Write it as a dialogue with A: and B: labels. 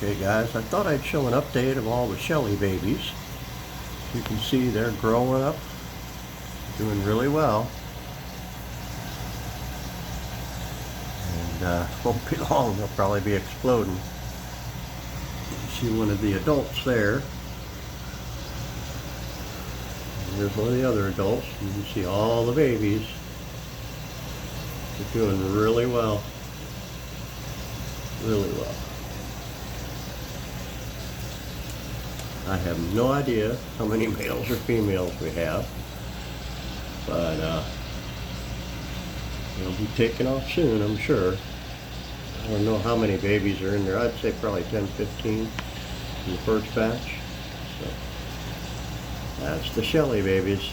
A: Okay guys, I thought I'd show an update of all the Shelly babies. You can see they're growing up, doing really well. And won't be long, they'll probably be exploding. See one of the adults there. And there's one of the other adults. You can see all the babies. They're doing really well. Really well. I have no idea how many males or females we have, but they'll be taking off soon, I'm sure. I don't know how many babies are in there. I'd say probably 10, 15 in the first batch. So that's the Shelly babies.